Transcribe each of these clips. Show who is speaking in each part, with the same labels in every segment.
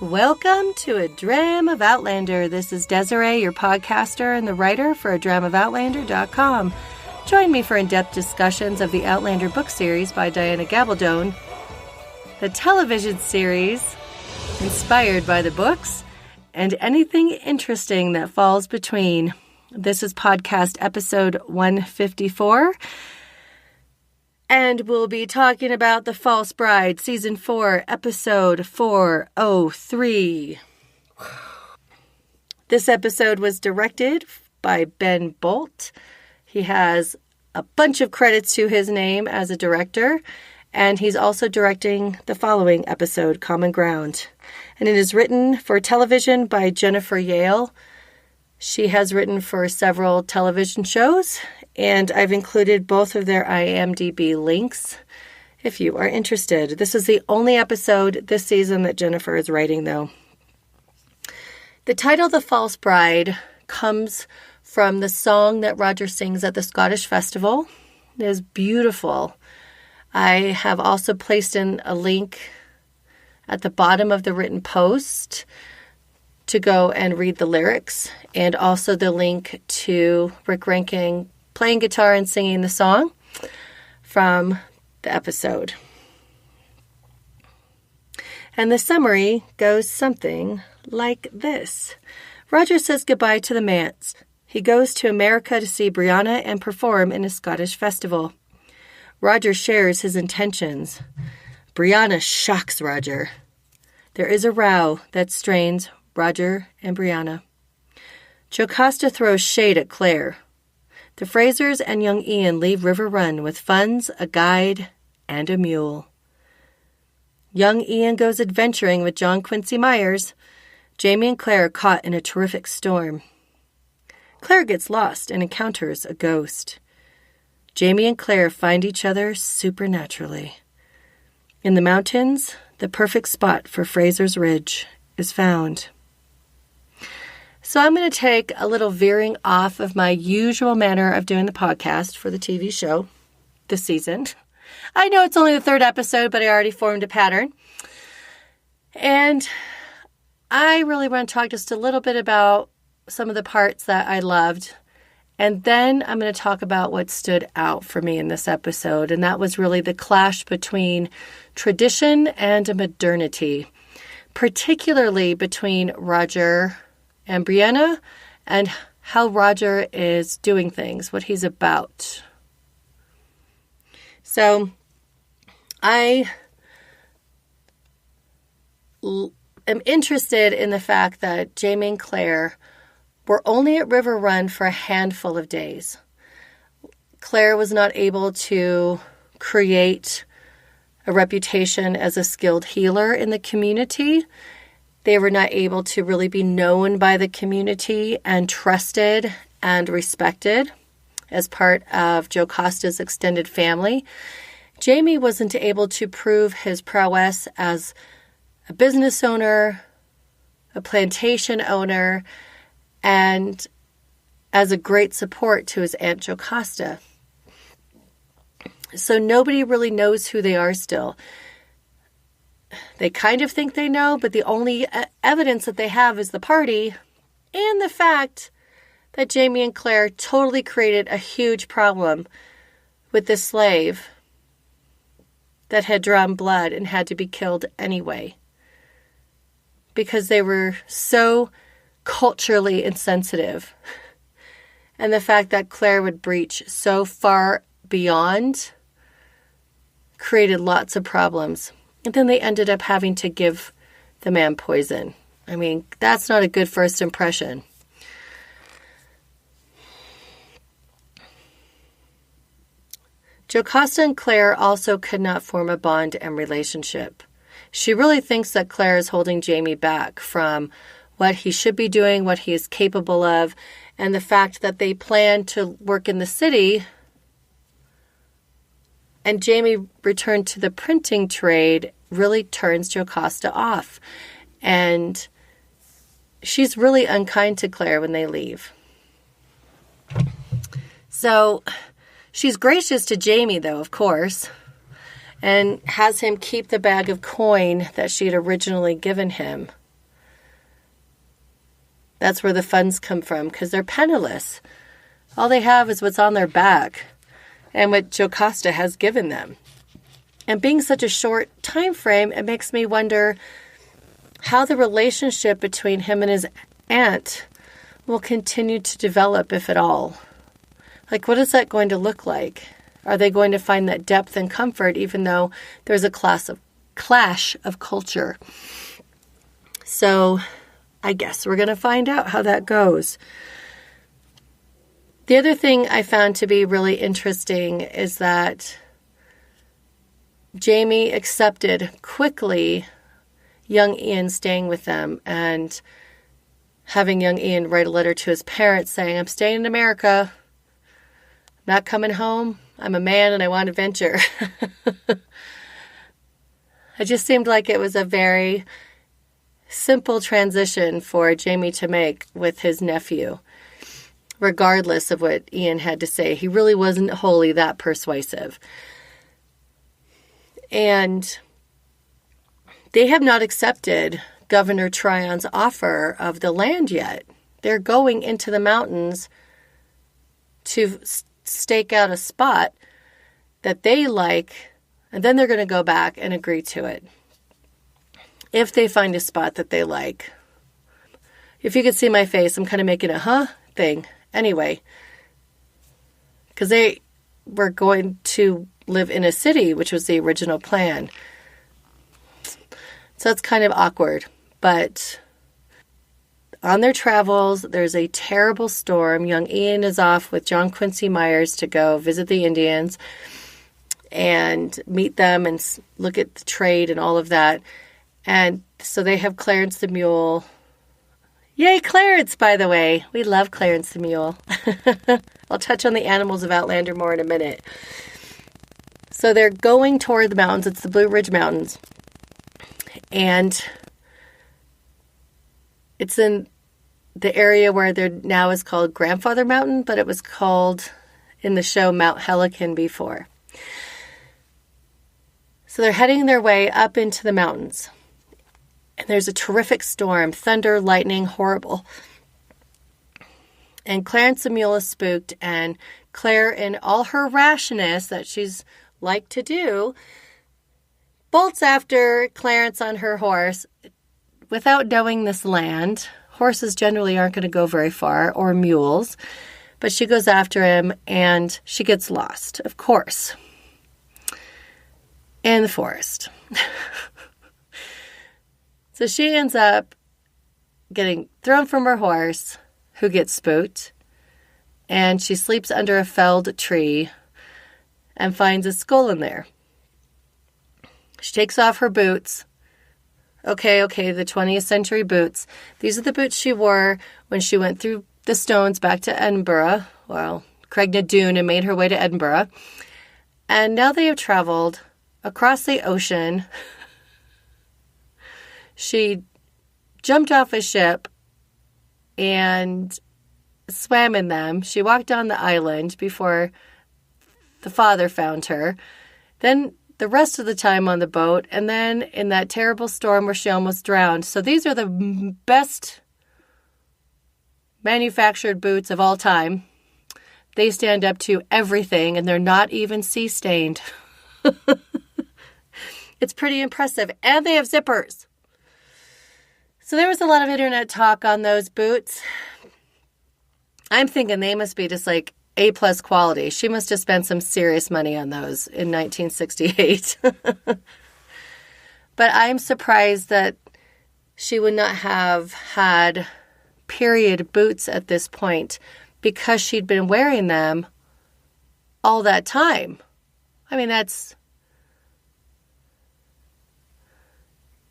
Speaker 1: Welcome to A Dram of Outlander. This is Desiree, your podcaster and the writer for adramofOutlander.com. Join me for in-depth discussions of the Outlander book series by Diana Gabaldon, the television series inspired by the books, and anything interesting that falls between. This is podcast episode 154. And we'll be talking about The False Bride, Season 4, Episode 403. This episode was directed by Ben Bolt. He has a bunch of credits to his name as a director, and he's also directing the following episode, Common Ground. And it is written for television by Jennifer Yale. She has written for several television shows, and I've included both of their IMDb links if you are interested. This is the only episode this season that Jennifer is writing, though. The title, The False Bride, comes from the song that Roger sings at the Scottish Festival. It is beautiful. I have also placed in a link at the bottom of the written post to go and read the lyrics, and also the link to Rick Ranking playing guitar and singing the song from the episode. And the summary goes something like this. Roger says goodbye to the manse. He goes to America to see Brianna and perform in a Scottish festival. Roger shares his intentions. Brianna shocks Roger. There is a row that strains Roger and Brianna. Jocasta throws shade at Claire. The Frasers and Young Ian leave River Run with funds, a guide, and a mule. Young Ian goes adventuring with John Quincy Myers. Jamie and Claire caught in a terrific storm. Claire gets lost and encounters a ghost. Jamie and Claire find each other supernaturally. In the mountains, the perfect spot for Fraser's Ridge is found. So I'm going to take a little veering off of my usual manner of doing the podcast for the TV show this season. I know it's only the third episode, but I already formed a pattern. And I really want to talk just a little bit about some of the parts that I loved. And then I'm going to talk about what stood out for me in this episode. And that was really the clash between tradition and modernity, particularly between Roger and Brianna, and how Roger is doing things, what he's about. So I am interested in the fact that Jamie and Claire were only at River Run for a handful of days. Claire was not able to create a reputation as a skilled healer in the community. They were not able to really be known by the community and trusted and respected as part of Jocasta's extended family. Jamie wasn't able to prove his prowess as a business owner, a plantation owner, and as a great support to his Aunt Jocasta. So nobody really knows who they are still. They kind of think they know, but the only evidence that they have is the party and the fact that Jamie and Claire totally created a huge problem with the slave that had drawn blood and had to be killed anyway, because they were so culturally insensitive. And the fact that Claire would breach so far beyond created lots of problems. And then they ended up having to give the man poison. I mean, that's not a good first impression. Jocasta and Claire also could not form a bond and relationship. She really thinks that Claire is holding Jamie back from what he should be doing, what he is capable of, and the fact that they plan to work in the city. And Jamie returned to the printing trade really turns Jocasta off. And she's really unkind to Claire when they leave. So she's gracious to Jamie, though, of course, and has him keep the bag of coin that she had originally given him That's where the funds come from, because they're penniless. All they have is what's on their back and what Jocasta has given them. And being such a short time frame, it makes me wonder how the relationship between him and his aunt will continue to develop, if at all. Like, what is that going to look like? Are they going to find that depth and comfort, even though there's a clash of culture? So I guess we're going to find out how that goes. The other thing I found to be really interesting is that Jamie accepted quickly young Ian staying with them and having young Ian write a letter to his parents saying, I'm staying in America, not coming home. I'm a man and I want adventure. It just seemed like it was a very simple transition for Jamie to make with his nephew, regardless of what Ian had to say. He really wasn't wholly that persuasive. And they have not accepted Governor Tryon's offer of the land yet. They're going into the mountains to stake out a spot that they like, and then they're going to go back and agree to it. If they find a spot that they like. If you could see my face, I'm kind of making a thing. Anyway, because they were going to live in a city, which was the original plan. So it's kind of awkward. But on their travels, there's a terrible storm. Young Ian is off with John Quincy Myers to go visit the Indians and meet them and look at the trade and all of that. And so they have Clarence the mule. Yay, Clarence, by the way. We love Clarence the mule. I'll touch on the animals of Outlander more in a minute. So they're going toward the mountains. It's the Blue Ridge Mountains. And it's in the area where there now is called Grandfather Mountain, but it was called in the show Mount Helican before. So they're heading their way up into the mountains. And there's a terrific storm, thunder, lightning, horrible. And Clarence the mule is spooked, and Claire, in all her rashness that she's like to do, bolts after Clarence on her horse without knowing this land. Horses generally aren't going to go very far, or mules. But she goes after him, and she gets lost, of course, in the forest. So she ends up getting thrown from her horse, who gets spooked, and she sleeps under a felled tree and finds a skull in there. She takes off her boots. Okay, the 20th century boots. These are the boots she wore when she went through the stones back to Edinburgh, Craignadoon, and made her way to Edinburgh. And now they have traveled across the ocean. She jumped off a ship and swam in them. She walked on the island before the father found her. Then the rest of the time on the boat, and then in that terrible storm where she almost drowned. So these are the best manufactured boots of all time. They stand up to everything, and they're not even sea-stained. It's pretty impressive. And they have zippers. So there was a lot of internet talk on those boots. I'm thinking they must be just like A+ quality. She must have spent some serious money on those in 1968. But I'm surprised that she would not have had period boots at this point, because she'd been wearing them all that time. I mean, that's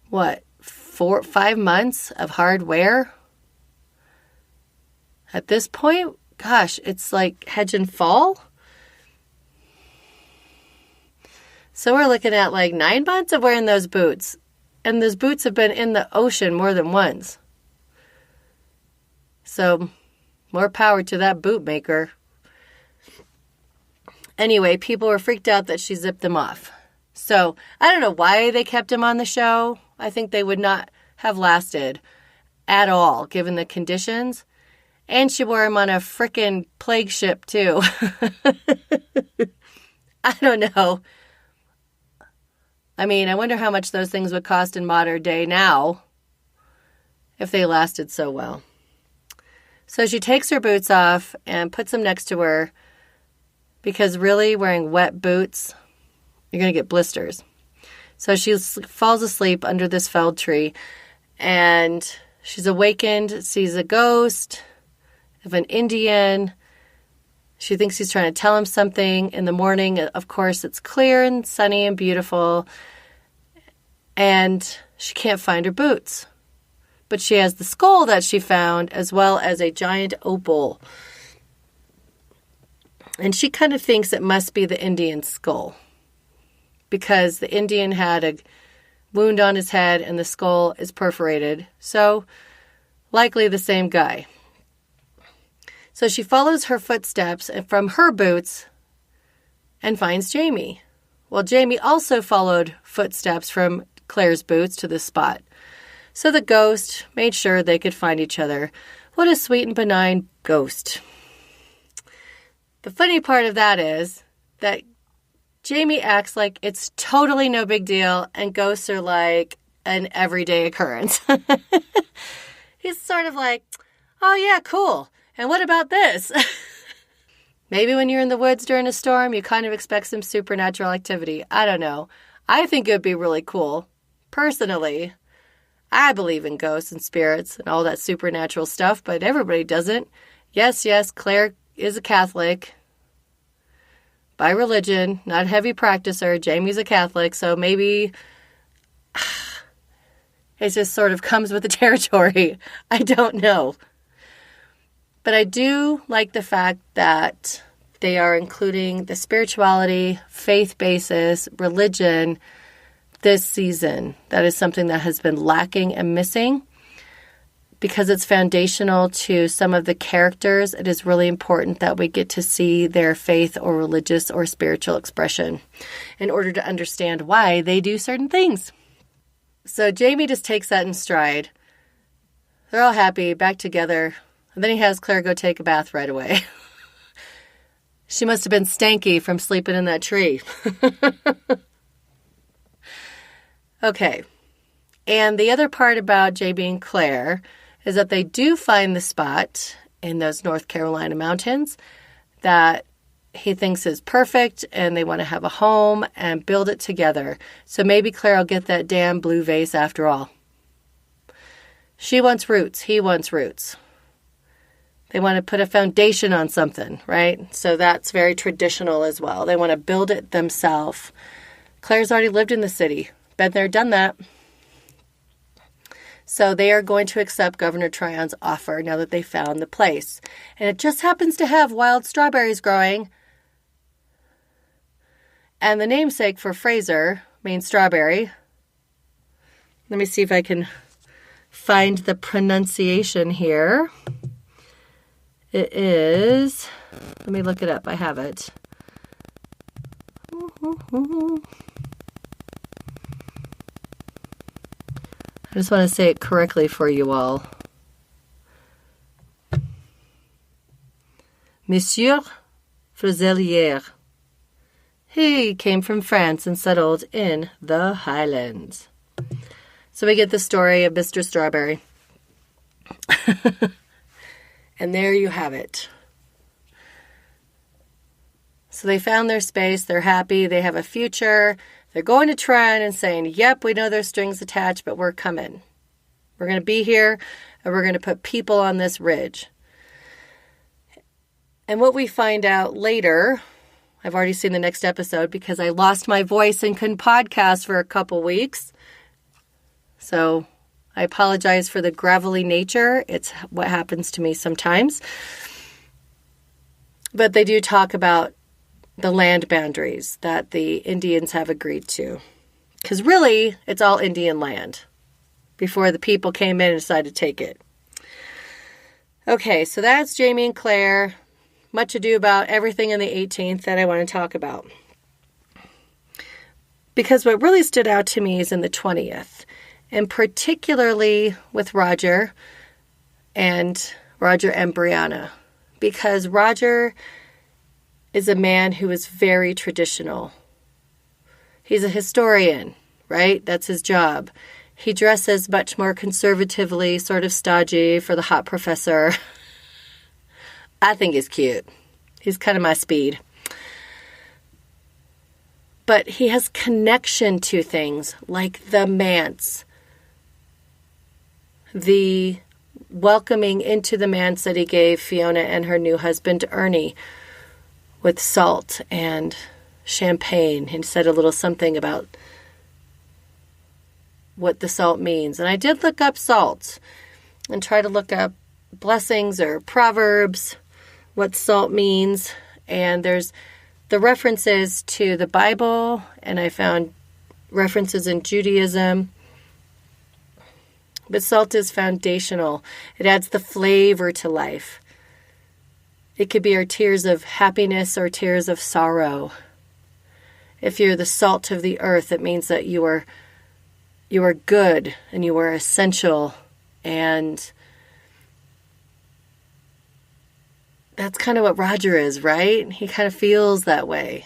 Speaker 1: what, 4-5 months of hard wear? At this point, gosh, it's like hedge and fall. So we're looking at like 9 months of wearing those boots. And those boots have been in the ocean more than once. So more power to that boot maker. Anyway, people were freaked out that she zipped them off. So I don't know why they kept him on the show. I think they would not have lasted. at all, given the conditions. And she wore them on a frickin' plague ship, too. I don't know. I mean, I wonder how much those things would cost in modern day now if they lasted so well. So she takes her boots off and puts them next to her because really wearing wet boots, you're going to get blisters. So she falls asleep under this felled tree and she's awakened, sees a ghost of an Indian. She thinks he's trying to tell him something. In the morning, of course, it's clear and sunny and beautiful. And she can't find her boots. But she has the skull that she found as well as a giant opal. And she kind of thinks it must be the Indian's skull. Because the Indian had a wound on his head and the skull is perforated. So, likely the same guy. So she follows her footsteps from her boots and finds Jamie. Well, Jamie also followed footsteps from Claire's boots to this spot. So the ghost made sure they could find each other. What a sweet and benign ghost. The funny part of that is that Jamie acts like it's totally no big deal and ghosts are like an everyday occurrence. He's sort of like, oh yeah, cool. And what about this? Maybe when you're in the woods during a storm, you kind of expect some supernatural activity. I don't know. I think it would be really cool. Personally, I believe in ghosts and spirits and all that supernatural stuff, but everybody doesn't. Yes, Claire is a Catholic by religion, not a heavy practicer. Jamie's a Catholic, so maybe it just sort of comes with the territory. I don't know. But I do like the fact that they are including the spirituality, faith basis, religion this season. That is something that has been lacking and missing because it's foundational to some of the characters. It is really important that we get to see their faith or religious or spiritual expression in order to understand why they do certain things. So Jamie just takes that in stride. They're all happy, back together. And then he has Claire go take a bath right away. She must have been stanky from sleeping in that tree. Okay. And the other part about Jamie and Claire is that they do find the spot in those North Carolina mountains that he thinks is perfect and they want to have a home and build it together. So maybe Claire will get that damn blue vase after all. She wants roots. He wants roots. They want to put a foundation on something, right? So that's very traditional as well. They want to build it themselves. Claire's already lived in the city. Been there, done that. So they are going to accept Governor Tryon's offer now that they found the place. And it just happens to have wild strawberries growing. And the namesake for Fraser means strawberry. Let me see if I can find the pronunciation here. It is, let me look it up. I have it. I just want to say it correctly for you all. Monsieur Fraselier. He came from France and settled in the Highlands. So we get the story of Mr. Strawberry. And there you have it. So they found their space. They're happy. They have a future. They're going to Tryon and saying, yep, we know there's strings attached, but we're coming. We're going to be here, and we're going to put people on this ridge. And what we find out later, I've already seen the next episode because I lost my voice and couldn't podcast for a couple weeks. So I apologize for the gravelly nature. It's what happens to me sometimes. But they do talk about the land boundaries that the Indians have agreed to. Because really, it's all Indian land before the people came in and decided to take it. Okay, so that's Jamie and Claire. Much ado about everything in the 18th that I want to talk about. Because what really stood out to me is in the 20th. and particularly with Roger and Brianna, because Roger is a man who is very traditional. He's a historian, right? That's his job. He dresses much more conservatively, sort of stodgy for the hot professor. I think he's cute. He's kind of my speed. But he has connection to things like the manse, the welcoming into the manse that he gave Fiona and her new husband, Ernie, with salt and champagne. He said a little something about what the salt means. And I did look up salt and try to look up blessings or proverbs, what salt means. And there's the references to the Bible, and I found references in Judaism. But salt is foundational. It adds the flavor to life. It could be our tears of happiness or tears of sorrow. If you're the salt of the earth, it means that you are good and you are essential. And that's kind of what Roger is, right? He kind of feels that way.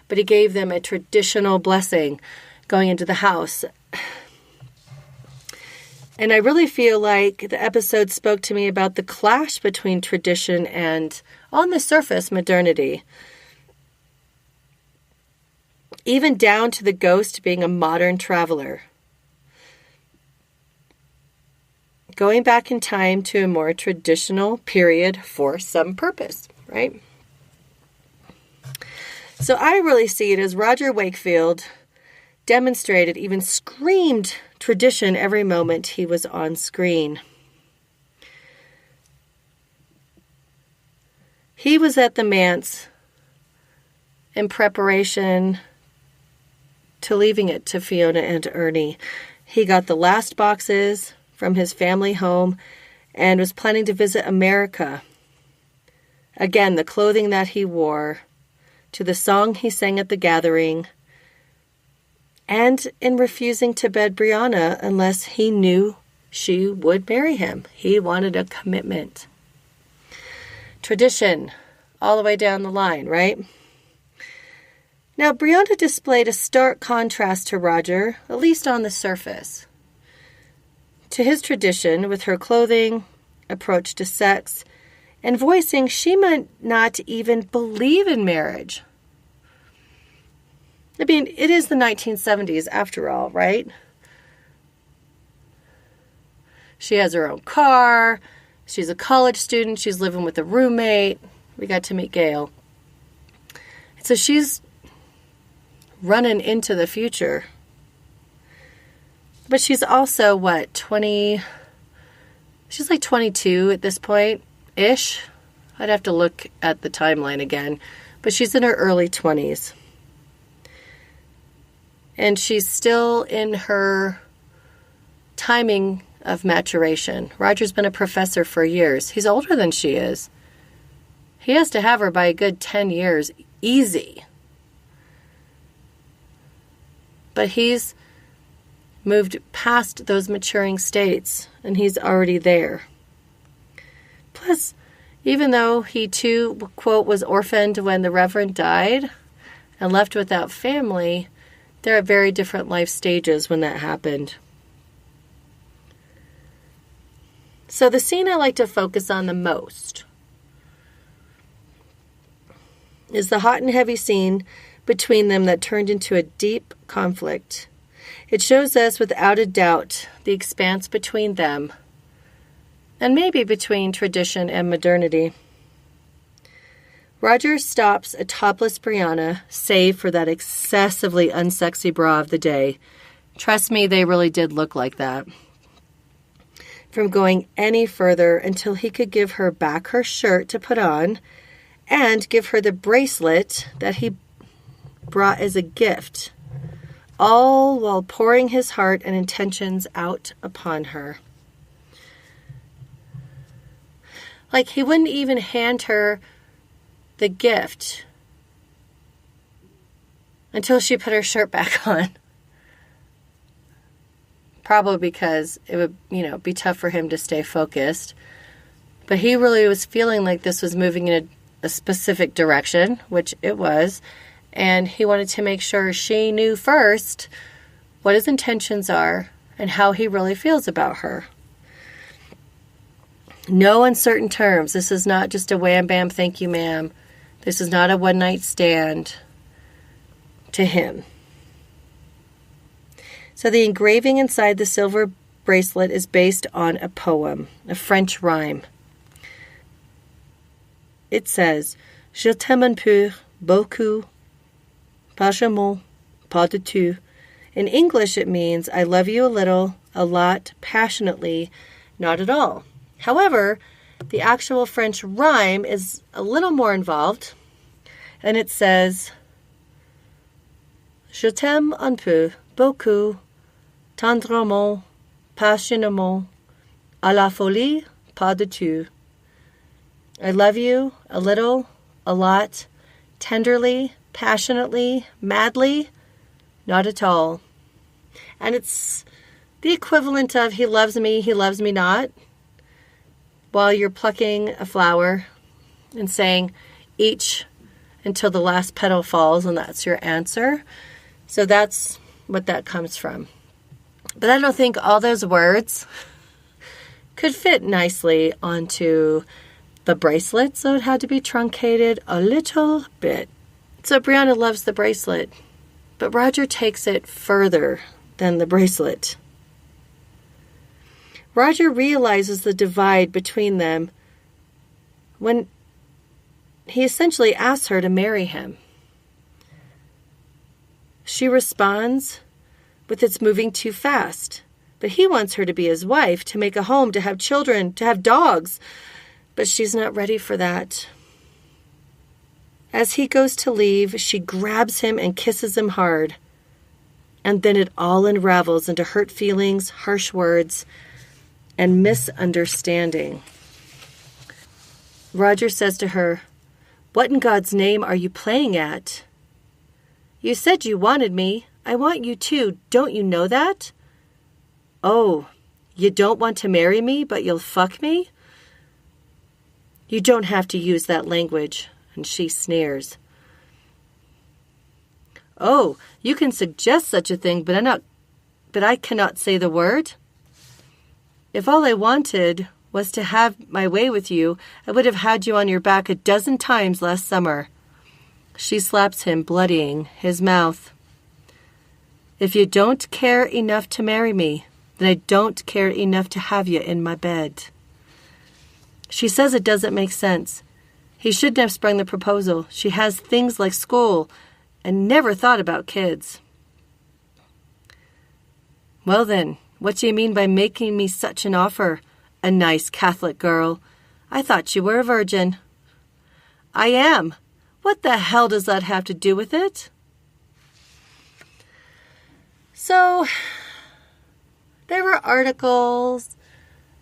Speaker 1: But he gave them a traditional blessing going into the house. And I really feel like the episode spoke to me about the clash between tradition and, on the surface, modernity. Even down to the ghost being a modern traveler. Going back in time to a more traditional period for some purpose, right? So I really see it as Roger Wakefield demonstrated, even screamed tradition every moment he was on screen. He was at the manse in preparation to leaving it to Fiona and Ernie. He got the last boxes from his family home and was planning to visit America. Again, the clothing that he wore, to the song he sang at the gathering, and in refusing to bed Brianna unless he knew she would marry him. He wanted a commitment. Tradition, all the way down the line, right? Now, Brianna displayed a stark contrast to Roger, at least on the surface. To his tradition, with her clothing, approach to sex, and voicing she might not even believe in marriage. I mean, it is the 1970s after all, right? She has her own car. She's a college student. She's living with a roommate. We got to meet Gail. So she's running into the future. But she's also, 20? She's like 22 at this point-ish. I'd have to look at the timeline again. But she's in her early 20s. And she's still in her timing of maturation. Roger's been a professor for years. He's older than she is. He has to have her by a good 10 years, easy. But he's moved past those maturing states, and he's already there. Plus, even though he too, quote, was orphaned when the Reverend died and left without family, they're at very different life stages when that happened. So the scene I like to focus on the most is the hot and heavy scene between them that turned into a deep conflict. It shows us without a doubt the expanse between them, and maybe between tradition and modernity. Roger stops a topless Brianna, save for that excessively unsexy bra of the day. Trust me, they really did look like that. From going any further until he could give her back her shirt to put on and give her the bracelet that he brought as a gift, all while pouring his heart and intentions out upon her. Like, he wouldn't even hand her the gift until she put her shirt back on. probably because it would, be tough for him to stay focused. But he really was feeling like this was moving in a specific direction, which it was, and he wanted to make sure she knew first what his intentions are and how he really feels about her. No uncertain terms. This is not just a wham bam, thank you, ma'am. This is not a one-night stand to him. So the engraving inside the silver bracelet is based on a poem, a French rhyme. It says, Je t'aime un peu, beaucoup, pas jamais, pas du tout. In English, it means, I love you a little, a lot, passionately, not at all. However, the actual French rhyme is a little more involved, and it says, Je t'aime un peu, beaucoup, tendrement, passionnément, à la folie, pas du tout. I love you a little, a lot, tenderly, passionately, madly, not at all. And it's the equivalent of he loves me not, while you're plucking a flower and saying each until the last petal falls, and that's your answer. So that's what that comes from. But I don't think all those words could fit nicely onto the bracelet, so it had to be truncated a little bit. So Brianna loves the bracelet, but Roger takes it further than the bracelet. Roger realizes the divide between them when he essentially asks her to marry him. She responds with it's moving too fast, but he wants her to be his wife, to make a home, to have children, to have dogs, but she's not ready for that. As he goes to leave, she grabs him and kisses him hard, and then it all unravels into hurt feelings, harsh words, and misunderstanding. Roger says to her, What in God's name are you playing at? You said you wanted me. I want you too. Don't you know that? Oh, you don't want to marry me, but you'll fuck me? You don't have to use that language. And she sneers. Oh, you can suggest such a thing, but I cannot say the word. If all I wanted was to have my way with you, I would have had you on your back a dozen times last summer. She slaps him, bloodying his mouth. If you don't care enough to marry me, then I don't care enough to have you in my bed. She says it doesn't make sense. He shouldn't have sprung the proposal. She has things like school and never thought about kids. Well then, what do you mean by making me such an offer? A nice Catholic girl. I thought you were a virgin. I am. What the hell does that have to do with it? So, there were articles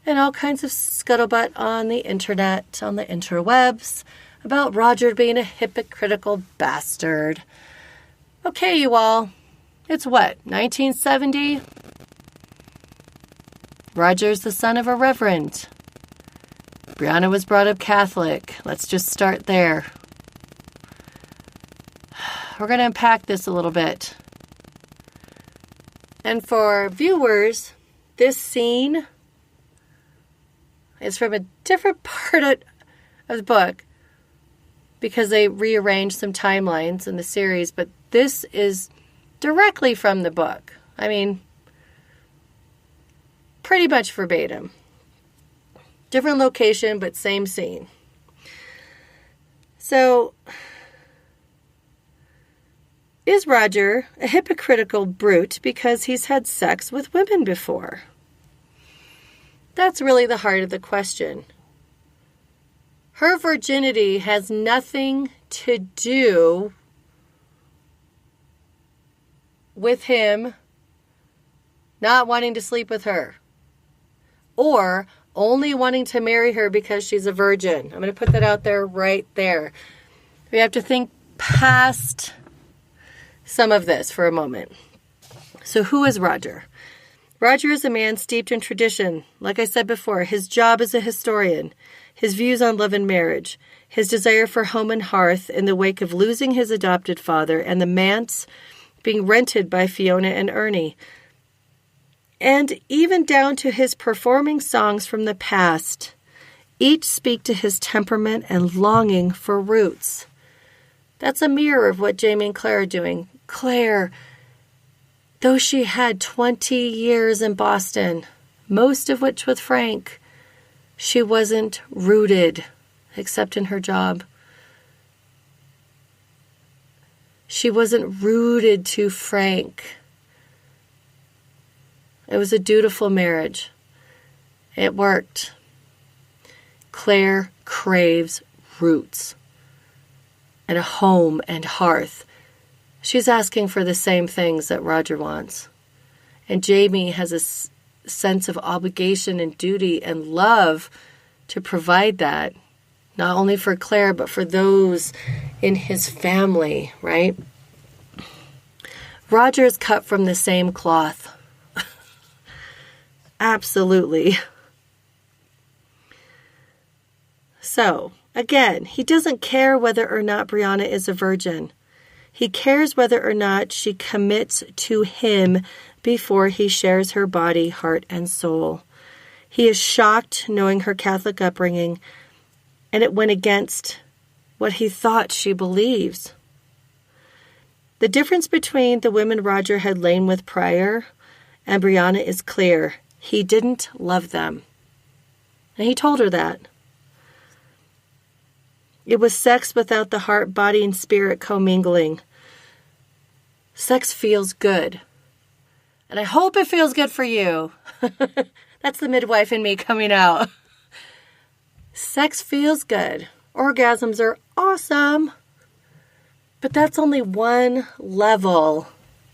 Speaker 1: and all kinds of scuttlebutt on the internet, on the interwebs, about Roger being a hypocritical bastard. Okay, you all. It's what, 1970? Roger's the son of a reverend. Brianna was brought up Catholic. Let's just start there. We're going to unpack this a little bit. And for viewers, this scene is from a different part of the book because they rearranged some timelines in the series, but this is directly from the book. I mean, pretty much verbatim. Different location, but same scene. So, is Roger a hypocritical brute because he's had sex with women before? That's really the heart of the question. Her virginity has nothing to do with him not wanting to sleep with her or only wanting to marry her because she's a virgin. I'm going to put that out there right there. We have to think past some of this for a moment. So who is Roger? Roger is a man steeped in tradition. Like I said before, his job as a historian, his views on love and marriage, his desire for home and hearth in the wake of losing his adopted father, and the manse being rented by Fiona and Ernie. And even down to his performing songs from the past, each speak to his temperament and longing for roots. That's a mirror of what Jamie and Claire are doing. Claire, though she had 20 years in Boston, most of which with Frank, she wasn't rooted, except in her job. She wasn't rooted to Frank. It was a dutiful marriage. It worked. Claire craves roots and a home and hearth. She's asking for the same things that Roger wants. And Jamie has a sense of obligation and duty and love to provide that, not only for Claire, but for those in his family, right? Roger is cut from the same cloth. Absolutely. So, again, he doesn't care whether or not Brianna is a virgin. He cares whether or not she commits to him before he shares her body, heart, and soul. He is shocked knowing her Catholic upbringing, and it went against what he thought she believes. The difference between the women Roger had lain with prior and Brianna is clear. He didn't love them. And he told her that. It was sex without the heart, body, and spirit commingling. Sex feels good. And I hope it feels good for you. That's the midwife in me coming out. Sex feels good. Orgasms are awesome. But that's only one level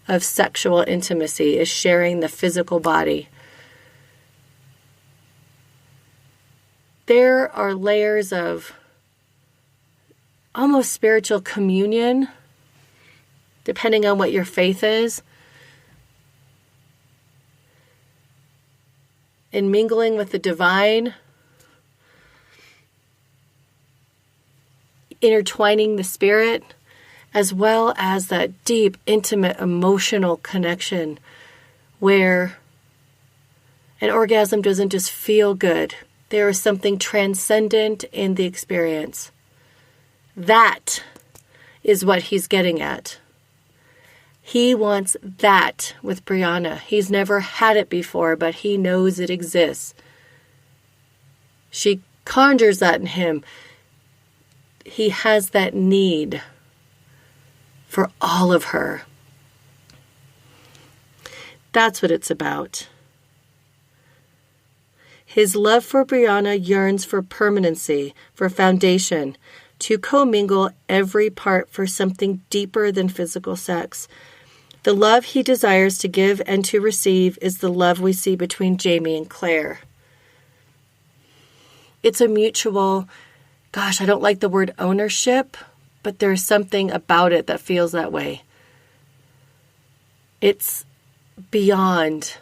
Speaker 1: of sexual intimacy, is sharing the physical body. There are layers of almost spiritual communion, depending on what your faith is, in mingling with the divine, intertwining the spirit, as well as that deep, intimate, emotional connection where an orgasm doesn't just feel good. There is something transcendent in the experience. That is what he's getting at. He wants that with Brianna. He's never had it before, but he knows it exists. She conjures that in him. He has that need for all of her. That's what it's about. His love for Brianna yearns for permanency, for foundation, to commingle every part for something deeper than physical sex. The love he desires to give and to receive is the love we see between Jamie and Claire. It's a mutual, I don't like the word ownership, but there's something about it that feels that way. It's beyond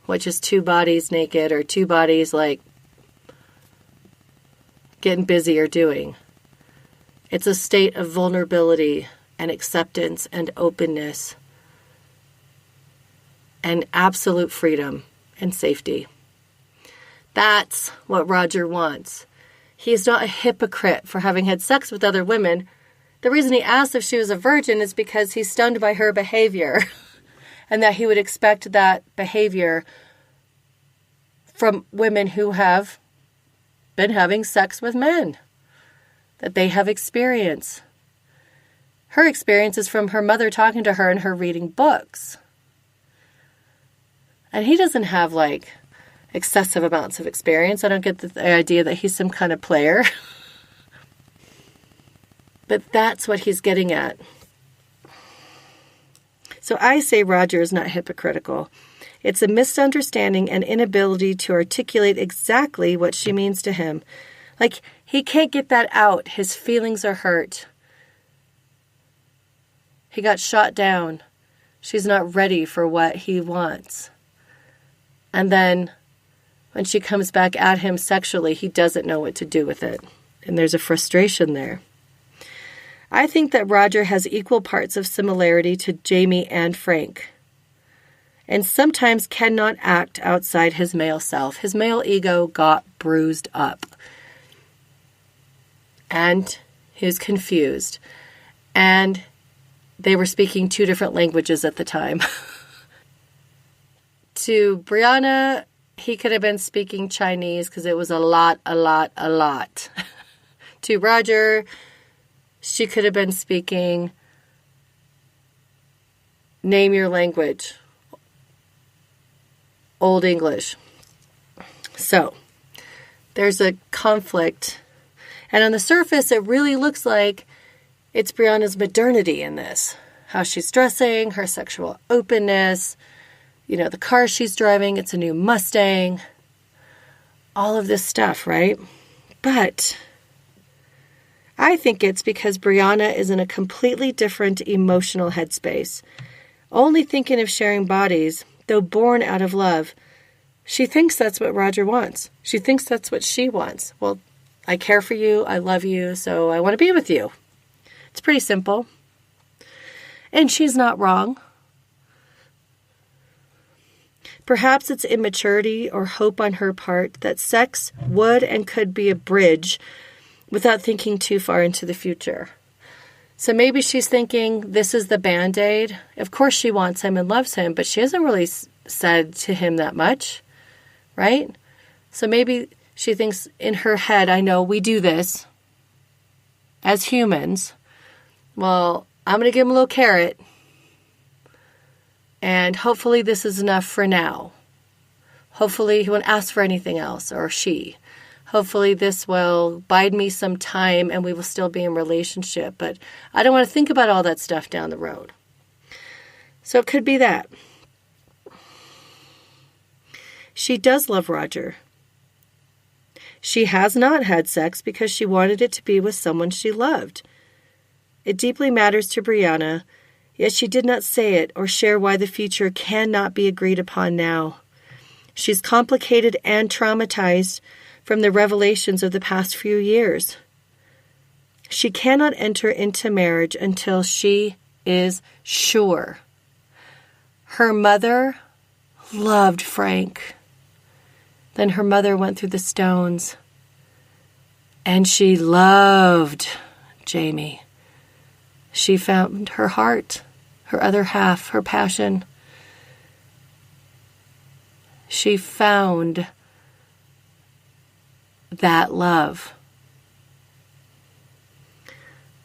Speaker 1: what just two bodies naked or two bodies like getting busy or doing. It's a state of vulnerability and acceptance and openness and absolute freedom and safety. That's what Roger wants. He is not a hypocrite for having had sex with other women. The reason he asked if she was a virgin is because he's stunned by her behavior and that he would expect that behavior from women who have been having sex with men, that they have experience. Her experience is from her mother talking to her and her reading books. And he doesn't have excessive amounts of experience. I don't get the idea that he's some kind of player. But that's what he's getting at. So I say Roger is not hypocritical. It's a misunderstanding and inability to articulate exactly what she means to him. He can't get that out. His feelings are hurt. He got shot down. She's not ready for what he wants. And then when she comes back at him sexually, he doesn't know what to do with it. And there's a frustration there. I think that Roger has equal parts of similarity to Jamie and Frank, and sometimes cannot act outside his male self. His male ego got bruised up. And he was confused. And they were speaking two different languages at the time. To Brianna, he could have been speaking Chinese because it was a lot. To Roger, she could have been speaking, name your language, Old English. So, there's a conflict. And on the surface, it really looks like it's Brianna's modernity in this. How she's dressing, her sexual openness, the car she's driving, it's a new Mustang. All of this stuff, right? But I think it's because Brianna is in a completely different emotional headspace. Only thinking of sharing bodies, though born out of love. She thinks that's what Roger wants. She thinks that's what she wants. Well, I care for you, I love you, so I want to be with you. It's pretty simple. And she's not wrong. Perhaps it's immaturity or hope on her part that sex would and could be a bridge without thinking too far into the future. So maybe she's thinking this is the Band-Aid. Of course she wants him and loves him, but she hasn't really said to him that much, right? So maybe she thinks in her head, I know we do this as humans. Well, I'm going to give him a little carrot. And hopefully this is enough for now. Hopefully he won't ask for anything else, or she. Hopefully this will bide me some time and we will still be in relationship. But I don't want to think about all that stuff down the road. So it could be that. She does love Roger. She has not had sex because she wanted it to be with someone she loved. It deeply matters to Brianna, yet she did not say it or share why the future cannot be agreed upon now. She's complicated and traumatized from the revelations of the past few years. She cannot enter into marriage until she is sure. Her mother loved Frank. Then her mother went through the stones. And she loved Jamie. She found her heart, her other half, her passion. She found that love.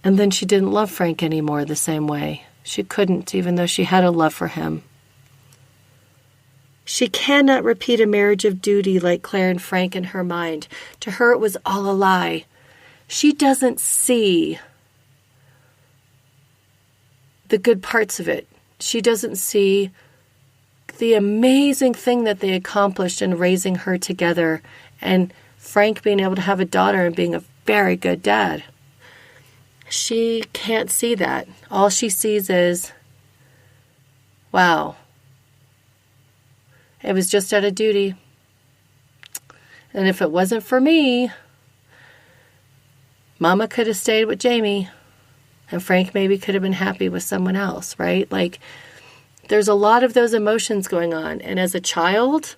Speaker 1: And then she didn't love Frank anymore the same way. She couldn't, even though she had a love for him. She cannot repeat a marriage of duty like Claire and Frank in her mind. To her, it was all a lie. She doesn't see the good parts of it. She doesn't see the amazing thing that they accomplished in raising her together, and Frank being able to have a daughter and being a very good dad. She can't see that. All she sees is, wow, it was just out of duty. And if it wasn't for me, Mama could have stayed with Jamie, and Frank maybe could have been happy with someone else, right? Like, there's a lot of those emotions going on. And as a child,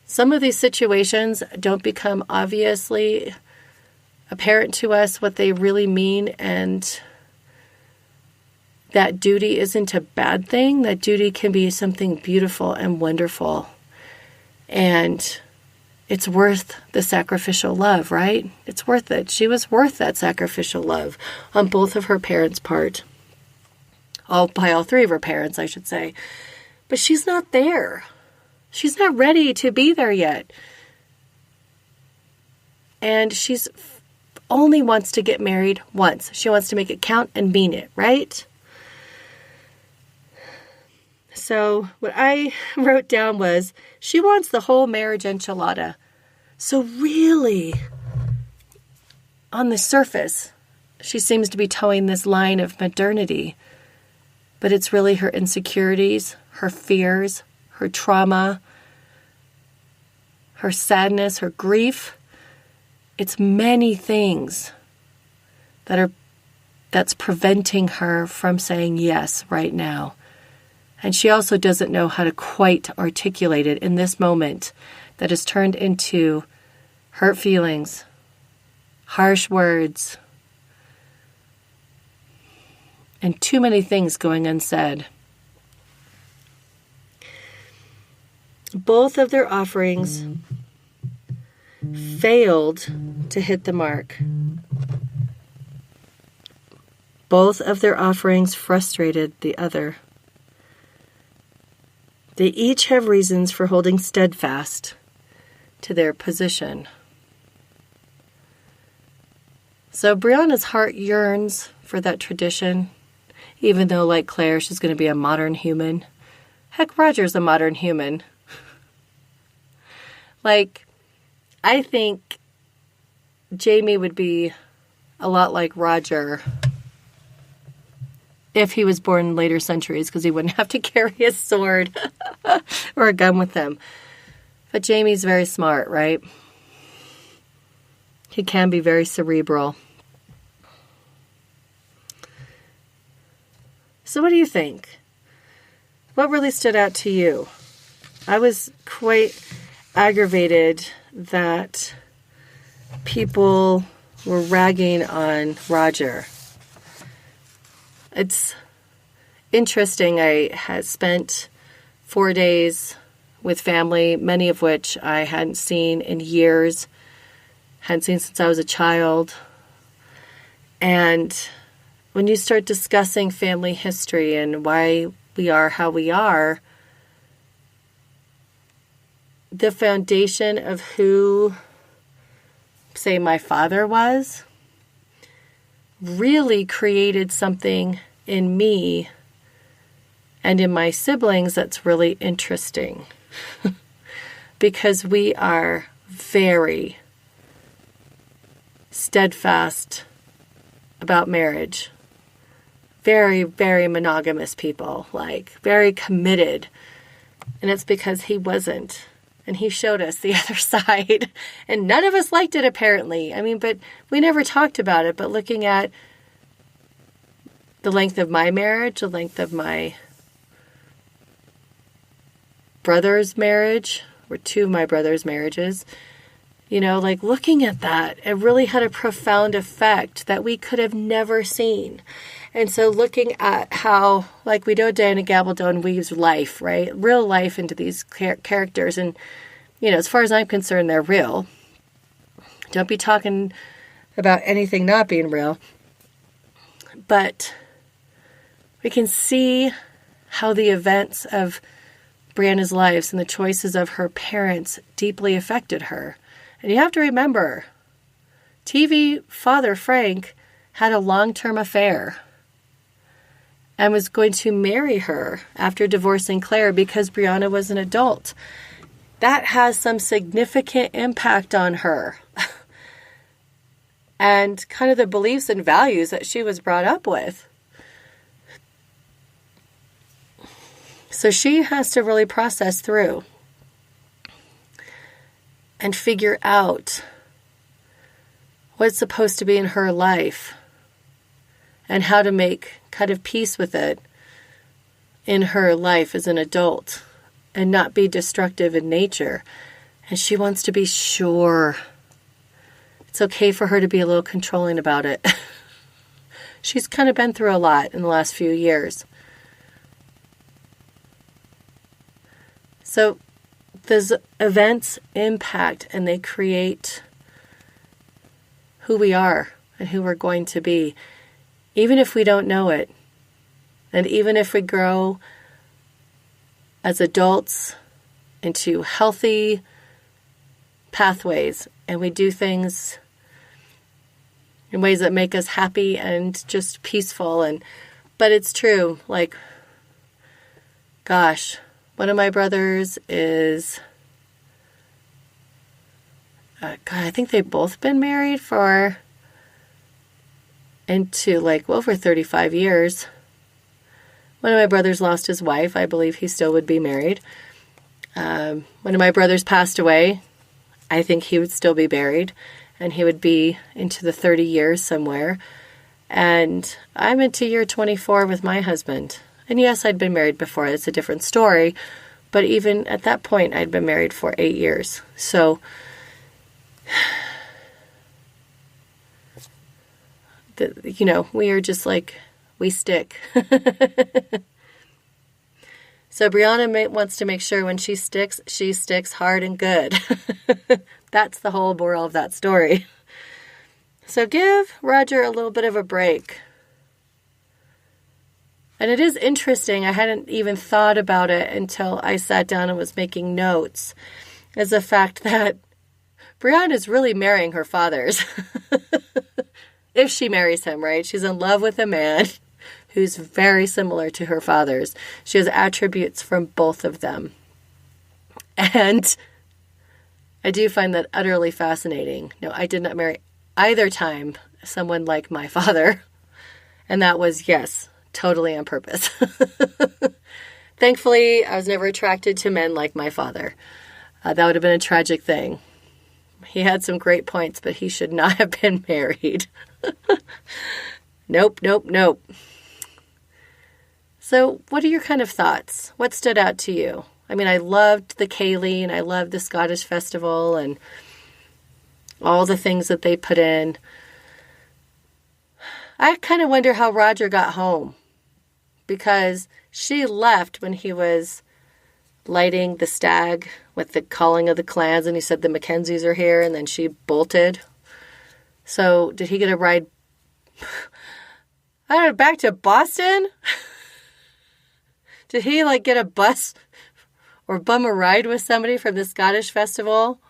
Speaker 1: some of these situations don't become obviously apparent to us what they really mean, and that duty isn't a bad thing. That duty can be something beautiful and wonderful. And it's worth the sacrificial love, right? It's worth it. She was worth that sacrificial love on both of her parents' part. By all three of her parents, I should say. But she's not there. She's not ready to be there yet. And she's only wants to get married once. She wants to make it count and mean it, right? So what I wrote down was, she wants the whole marriage enchilada. So really, on the surface, she seems to be towing this line of modernity. but it's really her insecurities, her fears, her trauma, her sadness, her grief. It's many things that's preventing her from saying yes right now. And she also doesn't know how to quite articulate it in this moment that has turned into hurt feelings, harsh words, and too many things going unsaid. Both of their offerings failed to hit the mark. Both of their offerings frustrated the other. They each have reasons for holding steadfast to their position. So Brianna's heart yearns for that tradition, even though, like Claire, she's going to be a modern human. Heck, Roger's a modern human. Like, I think Jamie would be a lot like Roger if he was born in later centuries, because he wouldn't have to carry a sword or a gun with him. But Jamie's very smart, right? He can be very cerebral. So what do you think? What really stood out to you? I was quite aggravated that people were ragging on Roger. It's interesting. I had spent 4 days with family, many of which I hadn't seen in years, hadn't seen since I was a child. And when you start discussing family history and why we are how we are, the foundation of who, say, my father was, really created something in me and in my siblings that's really interesting. Because we are very steadfast about marriage. Very, very monogamous people, like very committed. And it's because he wasn't. And he showed us the other side. And none of us liked it, apparently. I mean, but we never talked about it. But looking at the length of my marriage, the length of my brother's marriage, or two of my brother's marriages, you know, like looking at that, it really had a profound effect that we could have never seen. And so looking at how, like, we know Diana Gabaldon weaves life, right? Real life into these characters. And, you know, as far as I'm concerned, they're real. Don't be talking about anything not being real. But we can see how the events of Brianna's life and the choices of her parents deeply affected her. And you have to remember, TV father Frank had a long-term affair and was going to marry her after divorcing Claire because Brianna was an adult. That has some significant impact on her and kind of the beliefs and values that she was brought up with. So she has to really process through and figure out what's supposed to be in her life and how to make kind of peace with it in her life as an adult and not be destructive in nature. And she wants to be sure. It's okay for her to be a little controlling about it. She's kind of been through a lot in the last few years. So those events impact and they create who we are and who we're going to be, even if we don't know it. And even if we grow as adults into healthy pathways and we do things in ways that make us happy and just peaceful. But it's true, like, gosh, one of my brothers is, God, I think they've both been married for into like over 35 years. One of my brothers lost his wife. I believe he still would be married. One of my brothers passed away. I think he would still be buried, and he would be into the 30 years somewhere. And I'm into year 24 with my husband. And yes, I'd been married before. It's a different story. But even at that point, I'd been married for 8 years. So we are just like, we stick. So Brianna wants to make sure when she sticks hard and good. That's the whole moral of that story. So give Roger a little bit of a break. And it is interesting. I hadn't even thought about it until I sat down and was making notes. Is the fact that Brianna is really marrying her fathers. If she marries him, right? She's in love with a man who's very similar to her fathers. She has attributes from both of them. And I do find that utterly fascinating. No, I did not marry either time someone like my father. And that was, yes, totally on purpose. Thankfully, I was never attracted to men like my father. That would have been a tragic thing. He had some great points, but he should not have been married. Nope. So what are your kind of thoughts? What stood out to you? I mean, I loved the Ceilidh and I loved the Scottish Festival and all the things that they put in. I kind of wonder how Roger got home, because she left when he was lighting the stag with the calling of the clans, and he said the Mackenzies are here, and then she bolted. So did he get a ride back to Boston? Did he get a bus or bum a ride with somebody from the Scottish Festival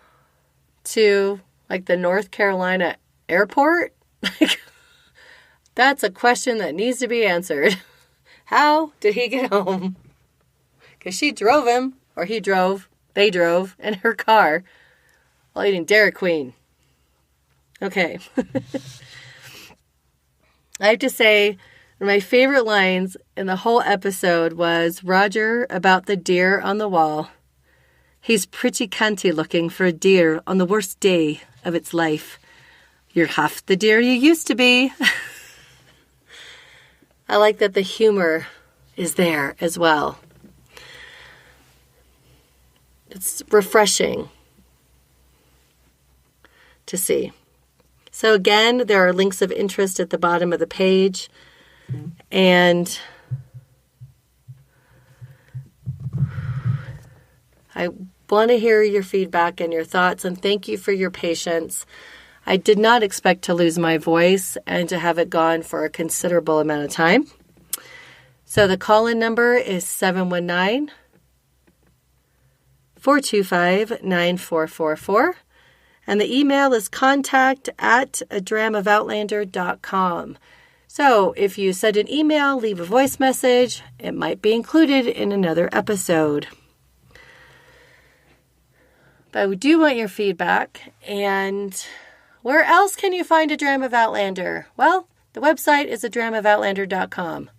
Speaker 1: to the North Carolina airport? That's a question that needs to be answered. How did he get home? Because she drove him, or they drove in her car while eating Dairy Queen. Okay. I have to say, one of my favorite lines in the whole episode was Roger about the deer on the wall. He's pretty canty looking for a deer on the worst day of its life. You're half the deer you used to be. I like that the humor is there as well. It's refreshing to see. So again, there are links of interest at the bottom of the page. And I want to hear your feedback and your thoughts, and thank you for your patience. I did not expect to lose my voice and to have it gone for a considerable amount of time. So the call-in number is 719-425-9444. And the email is contact@adramofOutlander.com. So if you send an email, leave a voice message, it might be included in another episode. But we do want your feedback. And where else can you find A Dram of Outlander? Well, the website is adramofOutlander.com.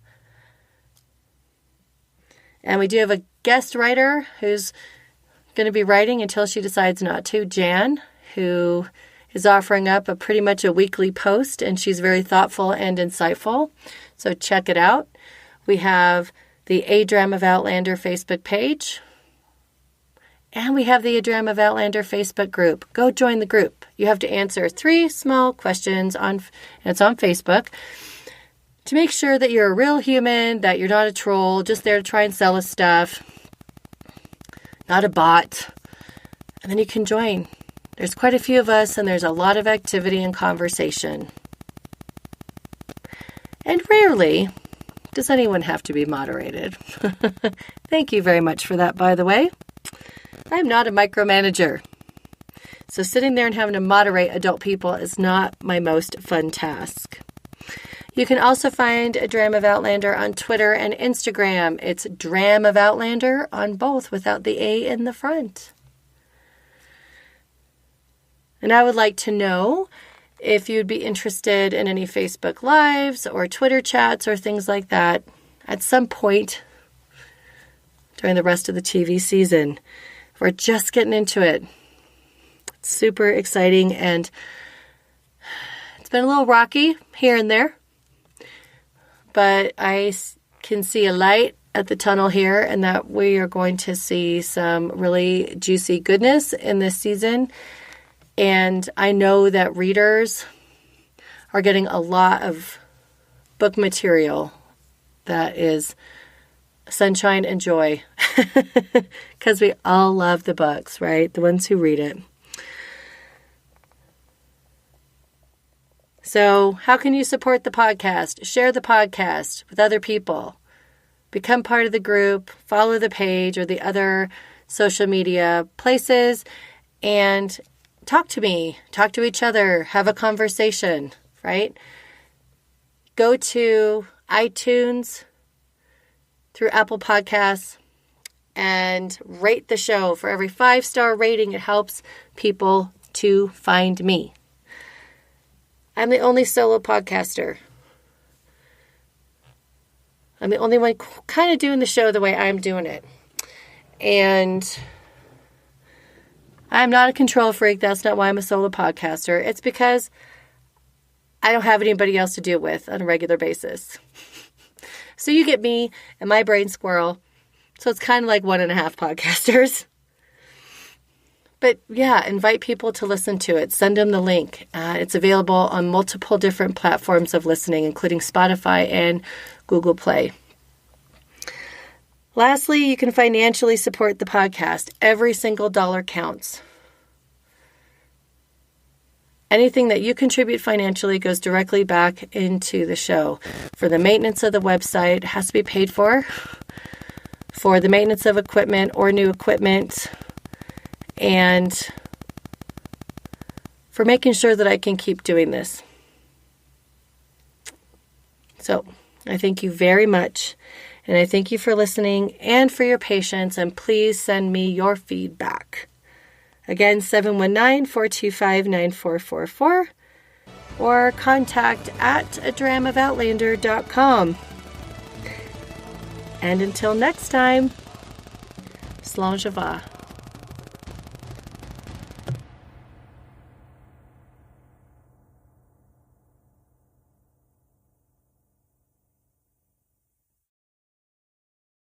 Speaker 1: And we do have a guest writer who's going to be writing until she decides not to, Jan, who is offering up pretty much a weekly post, and she's very thoughtful and insightful. So check it out. We have the A Dram of Outlander Facebook page, and we have the A Dram of Outlander Facebook group. Go join the group. You have to answer 3 small questions and it's on Facebook, to make sure that you're a real human, that you're not a troll, just there to try and sell us stuff, not a bot. And then you can join. There's quite a few of us, and there's a lot of activity and conversation. And rarely does anyone have to be moderated. Thank you very much for that, by the way. I'm not a micromanager. So sitting there and having to moderate adult people is not my most fun task. You can also find A Dram of Outlander on Twitter and Instagram. It's Dram of Outlander on both without the A in the front. And I would like to know if you'd be interested in any Facebook Lives or Twitter chats or things like that. at some point during the rest of the TV season. We're just getting into it. It's super exciting, and it's been a little rocky here and there, but I can see a light at the tunnel here, and that we are going to see some really juicy goodness in this season. And I know that readers are getting a lot of book material that is sunshine and joy, because we all love the books, right? The ones who read it. So how can you support the podcast? Share the podcast with other people. Become part of the group. Follow the page or the other social media places. And talk to me. Talk to each other. Have a conversation, right? Go to iTunes through Apple Podcasts and rate the show. For every 5-star rating, it helps people to find me. I'm the only solo podcaster. I'm the only one kind of doing the show the way I'm doing it. And I'm not a control freak. That's not why I'm a solo podcaster. It's because I don't have anybody else to deal with on a regular basis. So you get me and my brain squirrel. So it's kind of like 1.5 podcasters. But yeah, invite people to listen to it. Send them the link. It's available on multiple different platforms of listening, including Spotify and Google Play. Lastly, you can financially support the podcast. Every single dollar counts. Anything that you contribute financially goes directly back into the show. For the maintenance of the website, it has to be paid for. For the maintenance of equipment or new equipment. And for making sure that I can keep doing this. So I thank you very much. And I thank you for listening and for your patience. And please send me your feedback. Again, 719-425-9444 or contact at adramaofoutlander.com. And until next time, Slán je va.